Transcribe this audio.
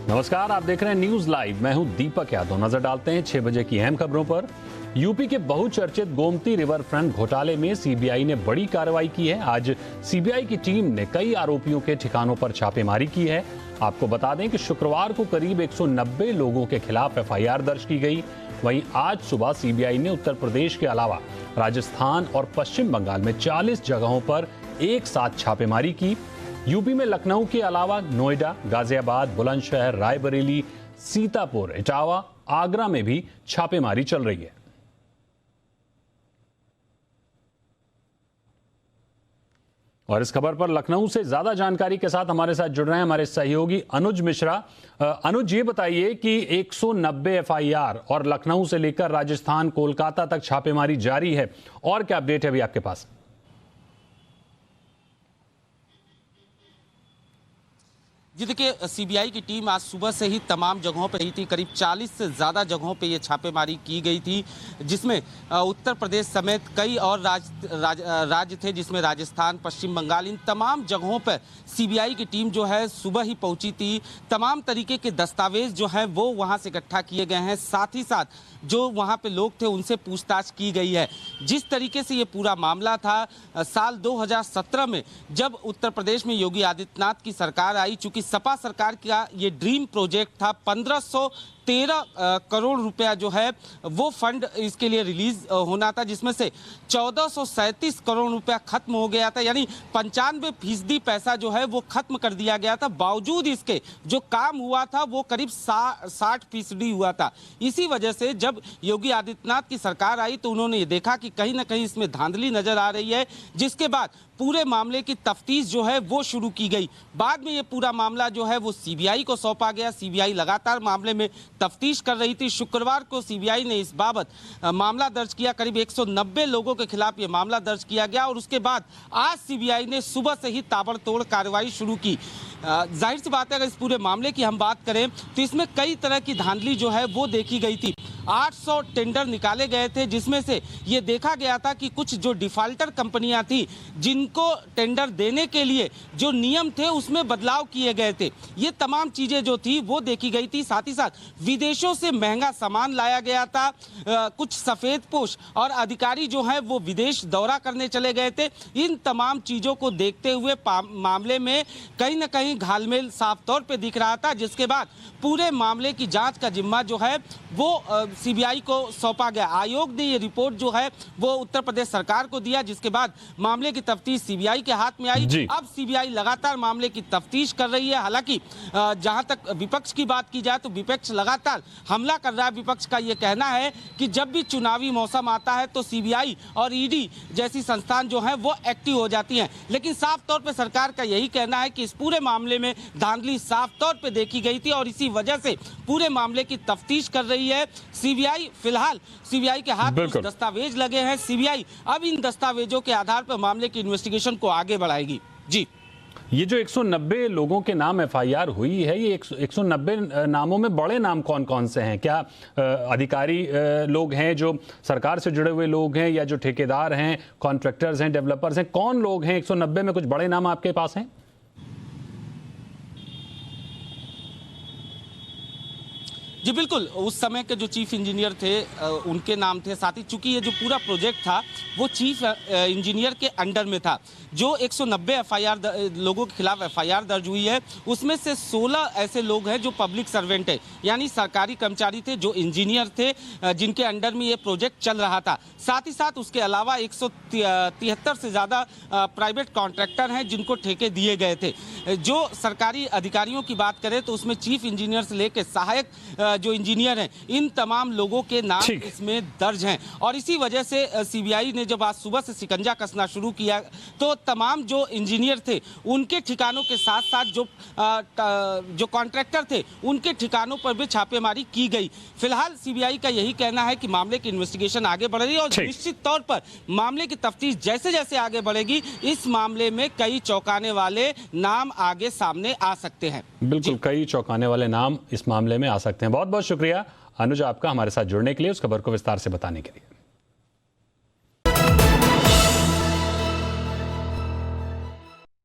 नमस्कार, आप देख रहे हैं न्यूज लाइव। मैं हूं दीपक यादव। नजर डालते हैं 6 बजे की अहम खबरों पर। यूपी के बहुचर्चित गोमती रिवर फ्रंट घोटाले में सीबीआई ने बड़ी कार्रवाई की है। आज सीबीआई की टीम ने कई आरोपियों के ठिकानों पर छापेमारी की है। आपको बता दें कि शुक्रवार को करीब 190 लोगों के खिलाफ एफआईआर दर्ज की गई। वहीं आज सुबह सीबीआई ने उत्तर प्रदेश के अलावा राजस्थान और पश्चिम बंगाल में 40 जगहों पर एक साथ छापेमारी की। यूपी में लखनऊ के अलावा नोएडा, गाजियाबाद, बुलंदशहर, रायबरेली, सीतापुर, इटावा, आगरा में भी छापेमारी चल रही है। और इस खबर पर लखनऊ से ज्यादा जानकारी के साथ हमारे साथ जुड़ रहे हैं हमारे सहयोगी अनुज मिश्रा। अनुज, ये बताइए कि 190 एफआईआर और लखनऊ से लेकर राजस्थान, कोलकाता तक छापेमारी जारी है, और क्या अपडेट है अभी आपके पास? जी देखिए, सीबीआई की टीम आज सुबह से ही तमाम जगहों पर रही थी। करीब 40 से ज़्यादा जगहों पे ये छापेमारी की गई थी, जिसमें उत्तर प्रदेश समेत कई और राज्य थे, जिसमें राजस्थान, पश्चिम बंगाल, इन तमाम जगहों पर सीबीआई की टीम जो है सुबह ही पहुंची थी। तमाम तरीके के दस्तावेज जो हैं वो वहां से इकट्ठा किए गए हैं। साथ ही साथ जो वहां पे लोग थे उनसे पूछताछ की गई है। जिस तरीके से ये पूरा मामला था, साल 2017 में जब उत्तर प्रदेश में योगी आदित्यनाथ की सरकार आई, चूंकि सपा सरकार का ये ड्रीम प्रोजेक्ट था, 1513 करोड़ रुपया जो है वो फंड इसके लिए रिलीज होना था, जिसमें से 1437 करोड़ रुपया खत्म हो गया था। यानी 95% पैसा जो है वो खत्म कर दिया गया था। बावजूद इसके जो काम हुआ था वो करीब 60% हुआ था। इसी वजह से जब योगी आदित्यनाथ की सरकार आई तो उन्होंने ये देखा कि कहीं ना कहीं इसमें धांधली नजर आ रही है, जिसके बाद पूरे मामले की तफ्तीश जो है वो शुरू की गई। बाद में ये पूरा मामला जो है वो सीबीआई को सौंपा गया। सीबीआई लगातार मामले में तफ्तीश कर रही थी। शुक्रवार को सीबीआई ने इस बाबत मामला दर्ज किया। करीब 190 लोगों के खिलाफ ये मामला दर्ज किया गया और उसके बाद आज सीबीआई ने सुबह से ही ताबड़तोड़ कार्रवाई शुरू की। जाहिर सी बात है, अगर इस पूरे मामले की हम बात करें तो इसमें कई तरह की धांधली जो है वो देखी गई थी। 800 टेंडर निकाले गए थे, जिसमें से ये देखा गया था कि कुछ जो डिफाल्टर कंपनियां थी, जिनको टेंडर देने के लिए जो नियम थे उसमें बदलाव किए गए थे। ये तमाम चीजें जो थी वो देखी गई थी। साथ ही साथ विदेशों से महंगा सामान लाया गया था। कुछ सफेदपोश और अधिकारी जो हैं वो विदेश दौरा करने चले गए थे। इन तमाम चीजों को देखते हुए मामले में कहीं ना कहीं घालमेल साफ तौर पे दिख रहा था, जिसके बाद पूरे मामले की जांच का जिम्मा जो है वो सीबीआई को सौंपा गया। आयोग ने ये रिपोर्ट जो है वो उत्तर प्रदेश सरकार को दिया, जिसके बाद मामले की तफ्तीश सीबीआई के हाथ में आई। अब सीबीआई लगातार मामले की तफ्तीश कर रही है। हालांकि जहां तक विपक्ष की बात की जाए तो विपक्ष लगातार हमला कर रहा है। विपक्ष का ये कहना है कि जब भी चुनावी मौसम आता है तो सीबीआई और ईडी जैसी संस्थान जो है वो एक्टिव हो जाती हैं। लेकिन साफ तौर पर सरकार का यही कहना है कि इस पूरे मामले में धांधली साफ तौर पर देखी गई थी और इसी वजह से पूरे मामले की तफ्तीश कर रही है सीबीआई। फिलहाल सीबीआई के हाथ में दस्तावेज लगे हैं। सीबीआई अब इन दस्तावेजों के आधार पर मामले की इन्वेस्टिगेशन को आगे बढ़ाएगी। जी, ये जो 190 लोगों के नाम एफआईआर हुई है, ये 190 नामों में बड़े नाम कौन कौन से हैं? क्या अधिकारी लोग हैं, जो सरकार से जुड़े हुए लोग हैं, या जो ठेकेदार हैं, कॉन्ट्रैक्टर्स हैं, डेवलपर्स हैं? कौन लोग हैं 190 में? कुछ बड़े नाम आपके पास हैं? जी बिल्कुल, उस समय के जो चीफ इंजीनियर थे उनके नाम थे। साथ ही चूंकि ये जो पूरा प्रोजेक्ट था वो चीफ इंजीनियर के अंडर में था। जो 190 एफआईआर लोगों के खिलाफ एफआईआर दर्ज हुई है, उसमें से 16 ऐसे लोग हैं जो पब्लिक सर्वेंट है, यानी सरकारी कर्मचारी थे, जो इंजीनियर थे, जिनके अंडर में ये प्रोजेक्ट चल रहा था। साथ ही साथ उसके अलावा 173 से ज़्यादा प्राइवेट कॉन्ट्रैक्टर हैं जिनको ठेके दिए गए थे। जो सरकारी अधिकारियों की बात करें तो उसमें चीफ इंजीनियर से लेकर सहायक जो इंजीनियर हैं, इन तमाम लोगों के नाम इसमें दर्ज हैं। और इसी वजह से सीबीआई ने जब आज सुबह से शिकंजा कसना शुरू किया तो तमाम जो इंजीनियर थे उनके ठिकानों के साथ साथ जो कॉन्ट्रैक्टर थे उनके ठिकानों पर भी छापेमारी की गई। फिलहाल सीबीआई का यही कहना है कि मामले की इन्वेस्टिगेशन आगे बढ़ रही है और निश्चित तौर पर मामले की तफ्तीश जैसे जैसे आगे बढ़ेगी, इस मामले में कई चौंकाने वाले नाम आगे सामने आ सकते हैं। बिल्कुल, कई चौंकाने वाले नाम इस मामले में आ सकते हैं। बहुत बहुत शुक्रिया अनुज आपका हमारे साथ जुड़ने के लिए, उस खबर को विस्तार से बताने के लिए।